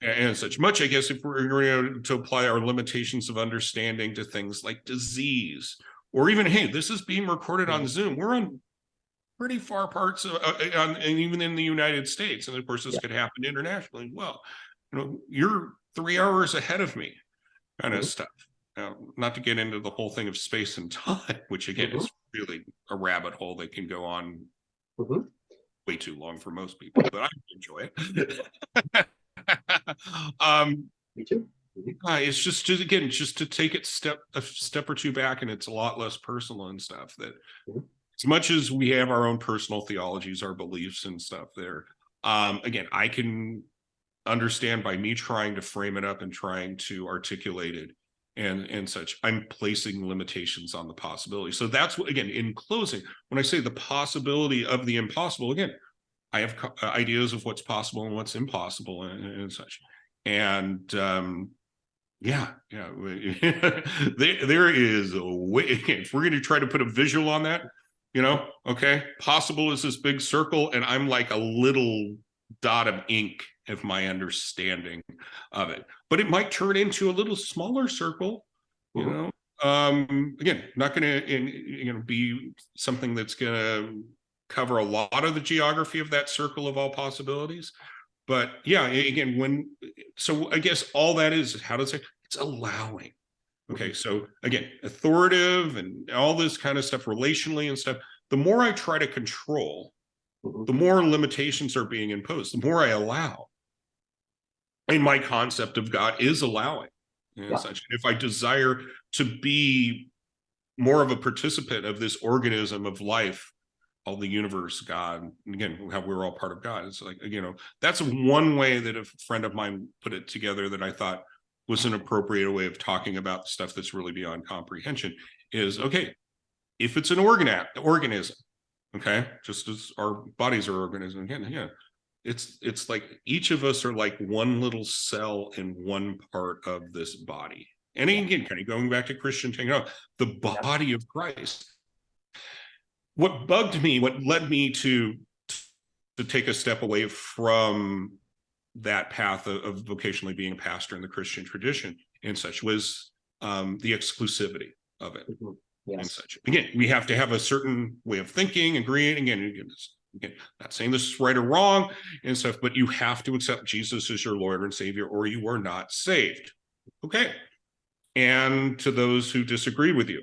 And such much, I guess, if we're going to apply our limitations of understanding to things like disease, or even, hey, this is being recorded on Zoom. We're on pretty far parts of, and even in the United States, and of course, this could happen internationally. Well, you're 3 hours ahead of me, kind of stuff. Now, not to get into the whole thing of space and time, which again is really a rabbit hole that can go on way too long for most people, but I enjoy it. Me too. It's just to take it a step or two back, and it's a lot less personal and stuff. That as much as we have our own personal theologies, our beliefs and stuff there, again, I can understand by me trying to frame it up and trying to articulate it and such, I'm placing limitations on the possibility. So that's what, again, in closing, when I say the possibility of the impossible, again, I have ideas of what's possible and what's impossible and such. And yeah, there is a way. If we're going to try to put a visual on that, okay, possible is this big circle, and I'm like a little dot of ink of my understanding of it. But it might turn into a little smaller circle, again, not going to be something that's going to cover a lot of the geography of that circle of all possibilities. But yeah, again, so I guess all that is how to say it's allowing. Okay, so again, authoritative and all this kind of stuff relationally and stuff. The more I try to control, the more limitations are being imposed, the more I allow. And my concept of God is allowing and such. If I desire to be more of a participant of this organism of life, all the universe, God, and again, how we're all part of God. It's like, that's one way that a friend of mine put it together that I thought was an appropriate way of talking about stuff that's really beyond comprehension is, okay, if it's an organism, okay, just as our bodies are organisms, again, it's like each of us are like one little cell in one part of this body. And again, kind of going back to Christian thing, the body of Christ. What bugged me, what led me to take a step away from that path of vocationally being a pastor in the Christian tradition and such was the exclusivity of it and such. Again, we have to have a certain way of thinking, agreeing. Again, not saying this is right or wrong and stuff, but you have to accept Jesus as your Lord and Savior, or you are not saved. Okay. And to those who disagree with you,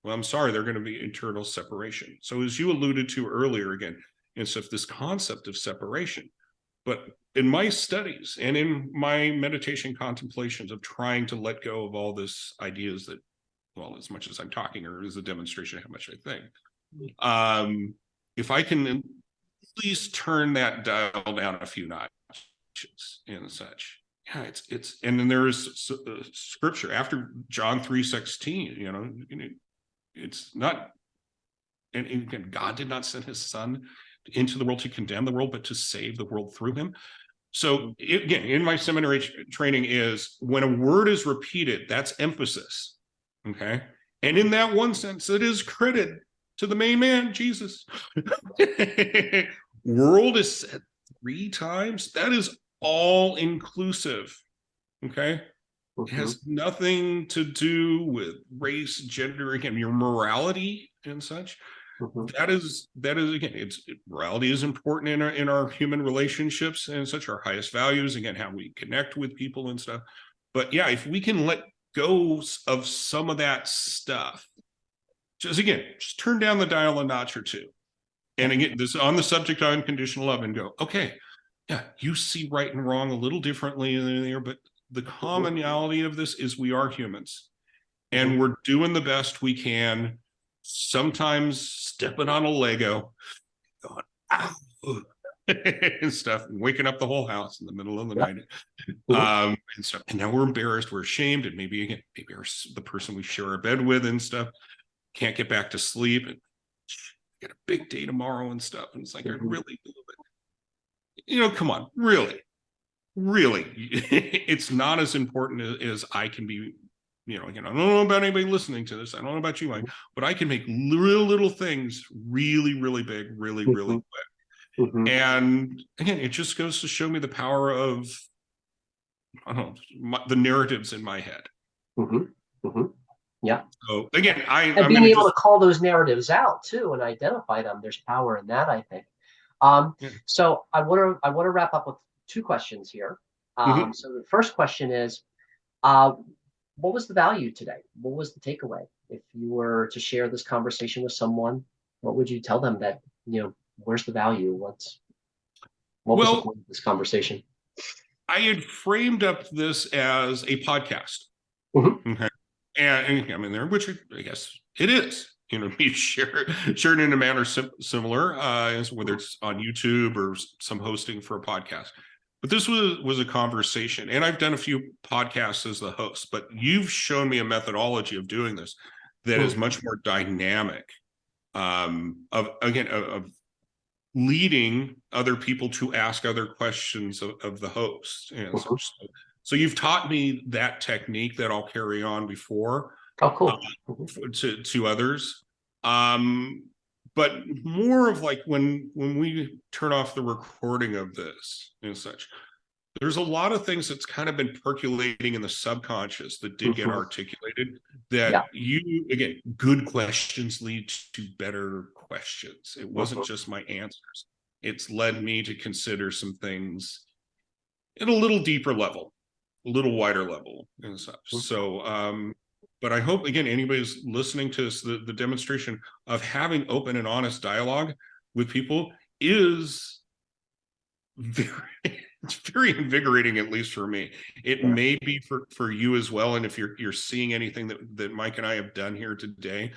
well, I'm sorry, they're going to be internal separation. So as you alluded to earlier, again, and so this concept of separation, but in my studies and in my meditation contemplations of trying to let go of all this ideas that, well, as much as I'm talking or is a demonstration of how much I think, if I can at least turn that dial down a few notches and such. Yeah, it's and then there is scripture after John 3:16, it's not, and again, God did not send his son into the world to condemn the world, but to save the world through him. So again, in my seminary training is when a word is repeated, that's emphasis. Okay. And in that one sense, it is credit to the main man, Jesus. World is said 3 times. That is all inclusive. Okay. It has nothing to do with race, gender, again, your morality and such. That is again, morality is important in our human relationships and such, our highest values, again, how we connect with people and stuff. But yeah, if we can let go of some of that stuff, just turn down the dial a notch or two. And again, this on the subject of unconditional love and go, okay, yeah, you see right and wrong a little differently in there, but the commonality of this is we are humans and we're doing the best we can, sometimes stepping on a Lego, going, and stuff, and waking up the whole house in the middle of the night. And stuff. And now we're embarrassed, we're ashamed, and maybe the person we share our bed with and stuff can't get back to sleep and get a big day tomorrow and stuff. And it's like, I really do it. Come on, really, it's not as important as I can be. Again, I don't know about anybody listening to this. I don't know about you, Mike, but I can make little things really, really big, really, really quick. And again, it just goes to show me the power of, I don't know, the narratives in my head. Yeah. So again, and being able to call those narratives out too and identify them. There's power in that, I think. So I want to wrap up with 2 questions here. So the first question is, what was the value today? What was the takeaway? If you were to share this conversation with someone, what would you tell them that, where's the value? What was the point of this conversation? I had framed up this as a podcast. Okay. And I mean, which I guess it is, be shared in a manner similar, whether it's on YouTube or some hosting for a podcast. but this was a conversation, and I've done a few podcasts as the host, but you've shown me a methodology of doing this that is much more dynamic, of leading other people to ask other questions of the host and such. So you've taught me that technique that I'll carry on before Oh, cool. to others. But more of like when we turn off the recording of this and such, there's a lot of things that's kind of been percolating in the subconscious that did get articulated, that you, again, good questions lead to better questions. It wasn't just my answers. It's led me to consider some things at a little deeper level, a little wider level and such. So, but I hope, again, anybody's listening to this, the demonstration of having open and honest dialogue with people is it's very invigorating, at least for me. It may be for you as well. And if you're seeing anything that Mike and I have done here today,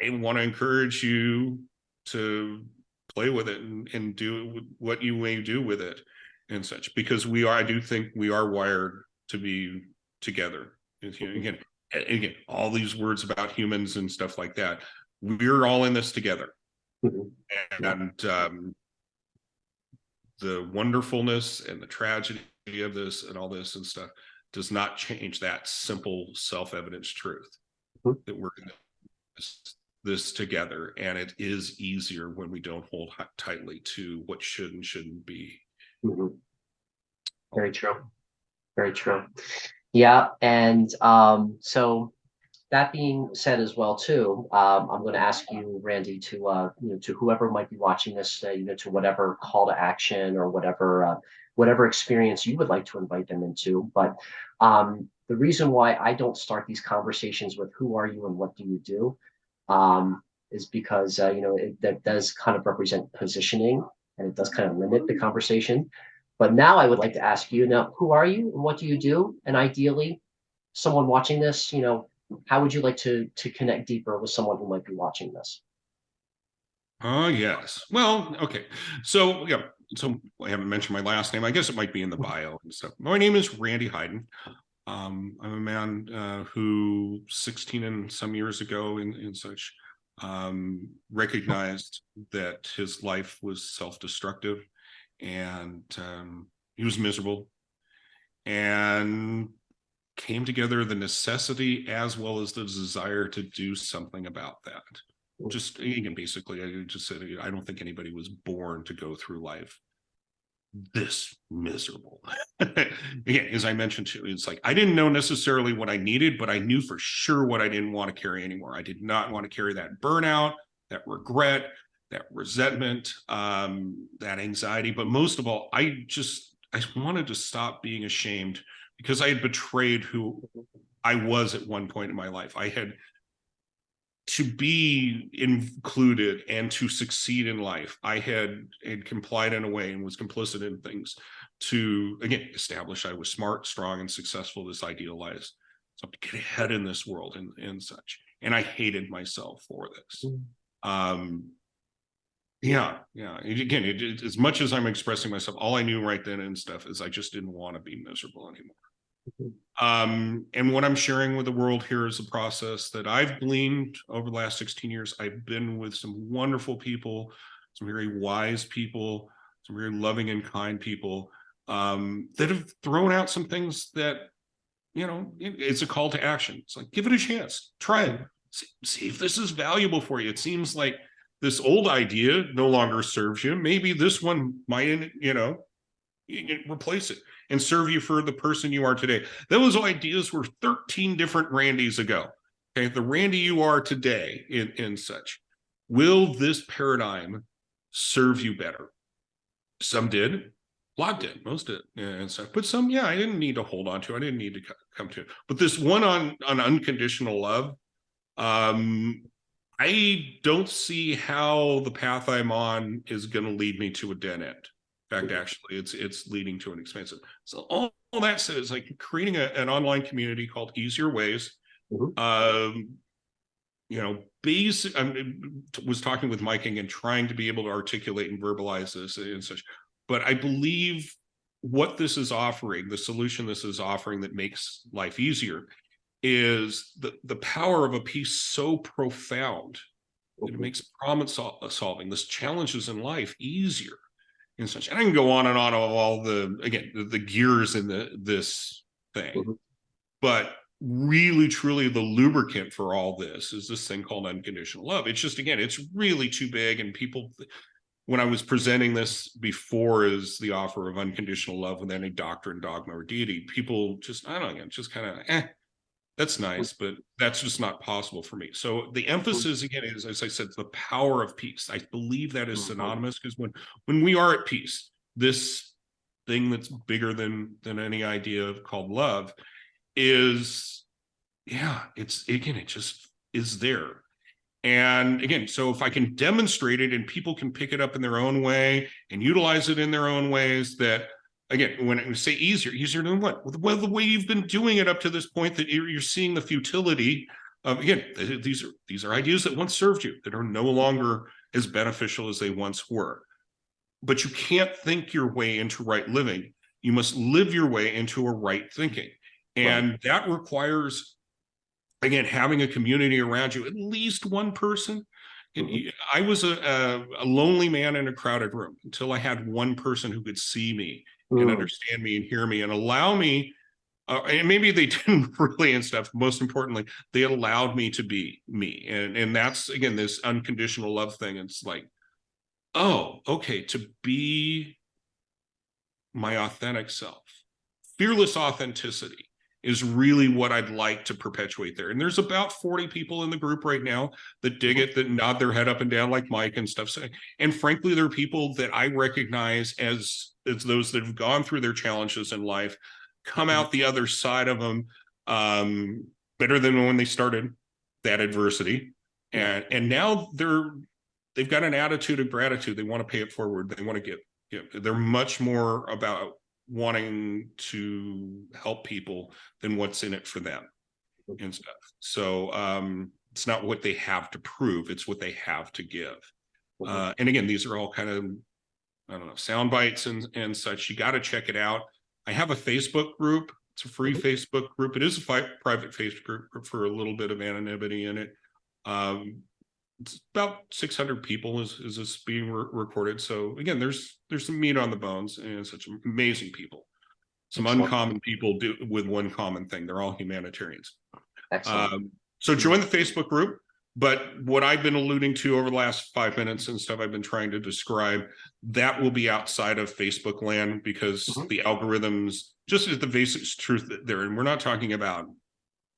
I want to encourage you to play with it and do what you may do with it and such, because I do think we are wired to be together. Again, all these words about humans and stuff like that, we're all in this together. And the wonderfulness and the tragedy of this and all this and stuff does not change that simple self-evident truth that we're in this together, and it is easier when we don't hold tightly to what should and shouldn't be. Very true. Very true. Yeah. And so that being said as well, too, I'm going to ask you, Randy, to to whoever might be watching this, to whatever call to action or whatever experience you would like to invite them into. But the reason why I don't start these conversations with "Who are you and what do you do?" Is because that does kind of represent positioning, and it does kind of limit the conversation. But now I would like to ask you, now, who are you and what do you do? And ideally, someone watching this, how would you like to connect deeper with someone who might be watching this? Yes. Well, okay. So yeah. So I haven't mentioned my last name. I guess it might be in the bio and stuff. My name is Randy Hyden. I'm a man who 16 and some years ago in such recognized that his life was self-destructive, and he was miserable, and came together the necessity as well as the desire to do something about that. Just again, basically, I just said I don't think anybody was born to go through life this miserable. Again, as I mentioned too, it's like I didn't know necessarily what I needed, but I knew for sure what I didn't want to carry anymore. I did not want to carry that burnout, that regret, that resentment, that anxiety. But most of all, I wanted to stop being ashamed, because I had betrayed who I was at one point in my life. I had to be included and to succeed in life, I had complied in a way and was complicit in things to, again, establish I was smart, strong, and successful, this idealized, so to get ahead in this world and such. And I hated myself for this. Yeah. Again, as much as I'm expressing myself, all I knew right then and stuff is I just didn't want to be miserable anymore. And what I'm sharing with the world here is a process that I've gleaned over the last 16 years. I've been with some wonderful people, some very wise people, some very loving and kind people that have thrown out some things that, it's a call to action. It's like, give it a chance, try it, see if this is valuable for you. It seems like this old idea no longer serves you. Maybe this one might, replace it and serve you for the person you are today. Those ideas were 13 different Randys ago. Okay, the Randy you are today in such. Will this paradigm serve you better? Some did, a lot did, most did, and stuff. But some, I didn't need to hold on to. I didn't need to come to. But this one on unconditional love, I don't see how the path I'm on is going to lead me to a dead end. In fact, actually, it's leading to an expensive. So all that said is like creating an online community called Easier Ways. Basic. I was talking with Mike and trying to be able to articulate and verbalize this and such. But I believe what this is offering, the solution this is offering that makes life easier, is the power of a piece so profound that it makes problem solving, this challenges in life easier and such. And I can go on and on of all the, again, the gears in this thing, but really truly the lubricant for all this is this thing called unconditional love. It's just, again, it's really too big. And people, when I was presenting this before as the offer of unconditional love with any doctrine, dogma, or deity, people just, I don't know, just kind of, that's nice, but that's just not possible for me. So the emphasis, again, is, as I said, the power of peace. I believe that is synonymous, because when we are at peace, this thing that's bigger than any idea called love is, yeah, it's, again, it just is there. And again, so if I can demonstrate it and people can pick it up in their own way and utilize it in their own ways, that, again, when I say easier than what? Well, the way you've been doing it up to this point, that you're seeing the futility of, again, these are ideas that once served you, that are no longer as beneficial as they once were. But you can't think your way into right living. You must live your way into a right thinking. And that requires, again, having a community around you, at least one person. I was a lonely man in a crowded room until I had one person who could see me and understand me and hear me and allow me, and maybe they didn't really and stuff. Most importantly, they allowed me to be me. And that's, again, this unconditional love thing. It's like, oh, okay, to be my authentic self, fearless authenticity is really what I'd like to perpetuate there. And there's about 40 people in the group right now that dig it, that nod their head up and down like Mike and stuff. And frankly, there are people that I recognize as those that have gone through their challenges in life, come out the other side of them better than when they started that adversity. And now they've got an attitude of gratitude. They want to pay it forward. They want to give. They're much more about wanting to help people than what's in it for them and stuff. So it's not what they have to prove, it's what they have to give. And again, these are all kind of, I don't know, sound bites and such. You got to check it out. I have a Facebook group. It's a free Facebook group. It is a private Facebook group for a little bit of anonymity in it. It's about 600 people is this being recorded. So again, there's some meat on the bones and such amazing people. Some uncommon people do with one common thing. They're all humanitarians. So join the Facebook group. But what I've been alluding to over the last 5 minutes and stuff I've been trying to describe, that will be outside of Facebook land, because the algorithms, just as the basic truth there, and we're not talking about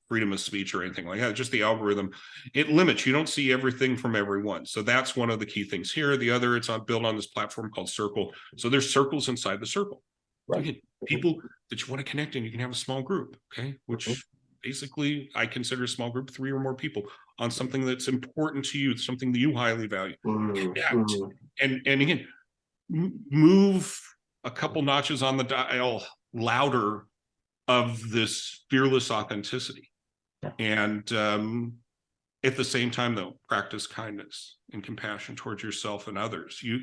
freedom of speech or anything like that, just the algorithm, it limits. You don't see everything from everyone. So that's one of the key things here. The other, it's built on this platform called Circle. So there's circles inside the circle. So again, people that you want to connect in, you can have a small group, okay? Which basically I consider a small group, 3 or more people on something that's important to you, something that you highly value. And again, move a couple notches on the dial louder of this fearless authenticity. And at the same time, though, practice kindness and compassion towards yourself and others. You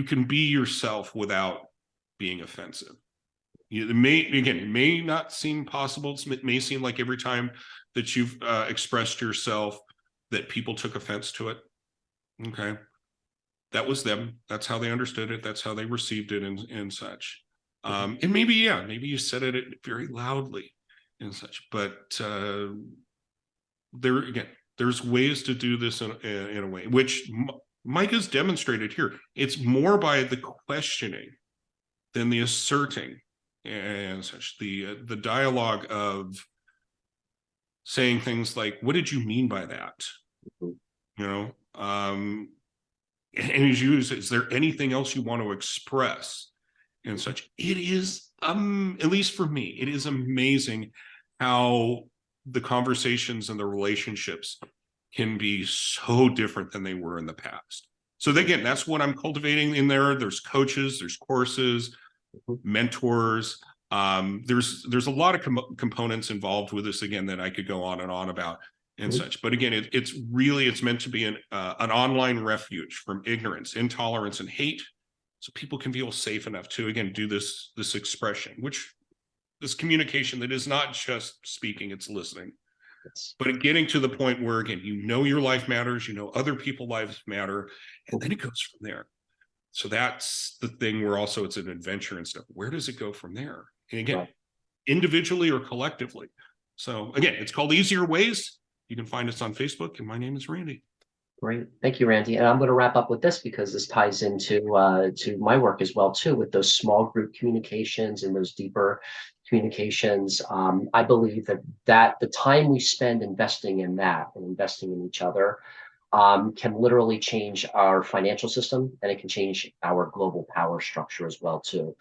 can be yourself without being offensive. It may not seem possible. It may seem like every time that you've expressed yourself that people took offense to it. Okay, that was them. That's how they understood it. That's how they received it and such. And maybe you said it very loudly and such, but there's ways to do this in a way which Mike has demonstrated here. It's more by the questioning than the asserting and such. The dialogue of saying things like, "What did you mean by that?" And he's used, "Is there anything else you want to express?" and such. It is, at least for me, it is amazing how the conversations and the relationships can be so different than they were in the past. So again, that's what I'm cultivating in there. There's coaches, there's courses, mentors. There's a lot of components involved with this, again, that I could go on and on about and such. But again, it's meant to be an online refuge from ignorance, intolerance, and hate, so people can feel safe enough to, again, do this expression, which this communication that is not just speaking, it's listening. But getting to the point where, again, your life matters, other people's lives matter, and then it goes from there. So that's the thing where also it's an adventure and stuff. Where does it go from there? And again, individually or collectively. So again, it's called Easier Ways. You can find us on Facebook, and my name is Randy. Great. Thank you, Randy. And I'm going to wrap up with this because this ties into to my work as well, too, with those small group communications and those deeper communications. I believe that the time we spend investing in that and investing in each other can literally change our financial system, and it can change our global power structure as well, too.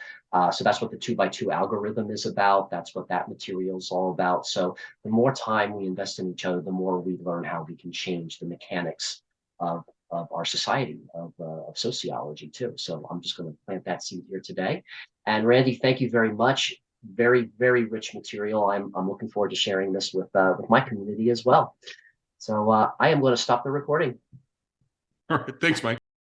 So that's what the 2x2 algorithm is about. That's what that material is all about. So the more time we invest in each other, the more we learn how we can change the mechanics of our society, of sociology, too. So I'm just going to plant that seed here today. And Randy, thank you very much. Very, very rich material. I'm looking forward to sharing this with my community as well. So I am going to stop the recording. All right. Thanks, Mike.